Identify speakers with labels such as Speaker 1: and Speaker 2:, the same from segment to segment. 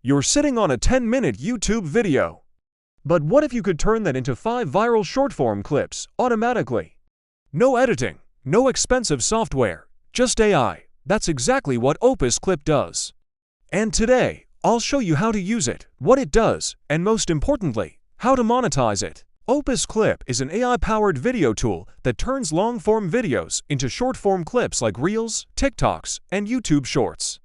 Speaker 1: You're sitting on a 10-minute YouTube video. But what if you could turn that into 5 viral short-form clips automatically? No editing, no expensive software, just AI. That's exactly what Opus Clip does. And today, I'll show you how to use it, what it does, and most importantly, how to monetize it. Opus Clip is an AI-powered video tool that turns long-form videos into short-form clips like Reels, TikToks, and YouTube Shorts.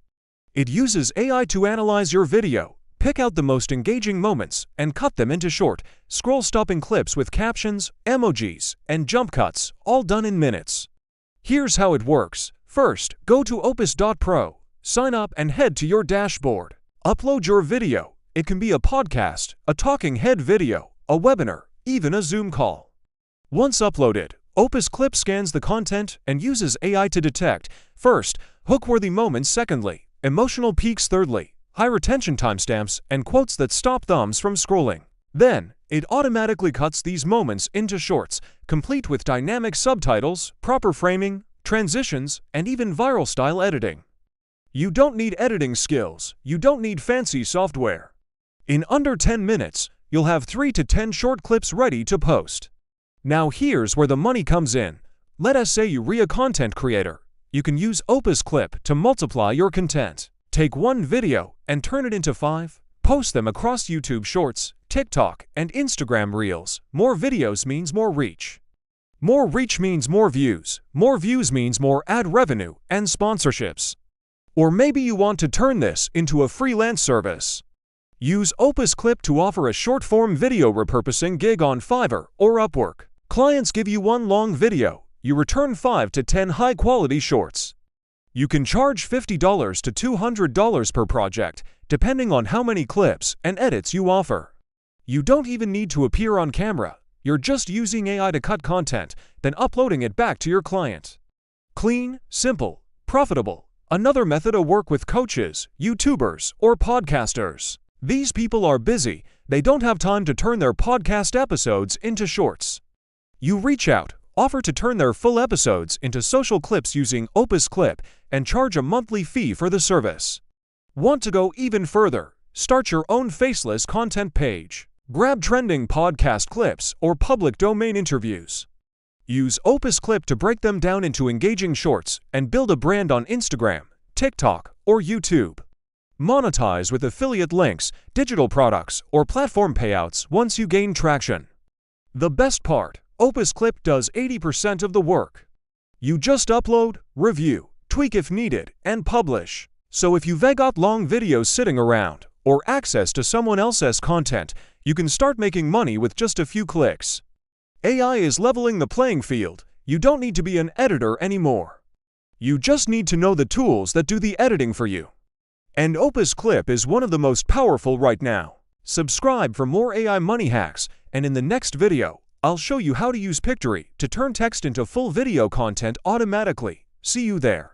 Speaker 1: It uses AI to analyze your video, pick out the most engaging moments, and cut them into short, scroll-stopping clips with captions, emojis, and jump cuts, all done in minutes. Here's how it works. First, go to opus.pro, sign up and head to your dashboard. Upload your video. It can be a podcast, a talking head video, a webinar, even a Zoom call. Once uploaded, Opus Clip scans the content and uses AI to detect, first, hook-worthy moments, secondly, emotional peaks, thirdly, high retention timestamps, and quotes that stop thumbs from scrolling. Then, it automatically cuts these moments into shorts, complete with dynamic subtitles, proper framing, transitions, and even viral style editing. You don't need editing skills, you don't need fancy software. In under 10 minutes, you'll have 3 to 10 short clips ready to post. Now here's where the money comes in. Let us say you're a content creator. You can use Opus Clip to multiply your content. Take one video and turn it into 5. Post them across YouTube Shorts, TikTok, and Instagram Reels. More videos means more reach. More reach means more views. More views means more ad revenue and sponsorships. Or maybe you want to turn this into a freelance service. Use Opus Clip to offer a short-form video repurposing gig on Fiverr or Upwork. Clients give you one long video. You return 5 to 10 high-quality shorts. You can charge $50 to $200 per project, depending on how many clips and edits you offer. You don't even need to appear on camera. You're just using AI to cut content, then uploading it back to your client. Clean, simple, profitable. Another method to work with coaches, YouTubers, or podcasters. These people are busy. They don't have time to turn their podcast episodes into shorts. You reach out, offer to turn their full episodes into social clips using Opus Clip, and charge a monthly fee for the service. Want to go even further? Start your own Faceless content page. Grab trending podcast clips or public domain interviews. Use Opus Clip to break them down into engaging shorts and build a brand on Instagram, TikTok, or YouTube. Monetize with affiliate links, digital products, or platform payouts once you gain traction. The best part, Opus Clip does 80% of the work. You just upload, review, tweak if needed, and publish. So if you've got long videos sitting around, or access to someone else's content, you can start making money with just a few clicks. AI is leveling the playing field. You don't need to be an editor anymore. You just need to know the tools that do the editing for you. And Opus Clip is one of the most powerful right now. Subscribe for more AI money hacks, and in the next video, I'll show you how to use Pictory to turn text into full video content automatically. See you there.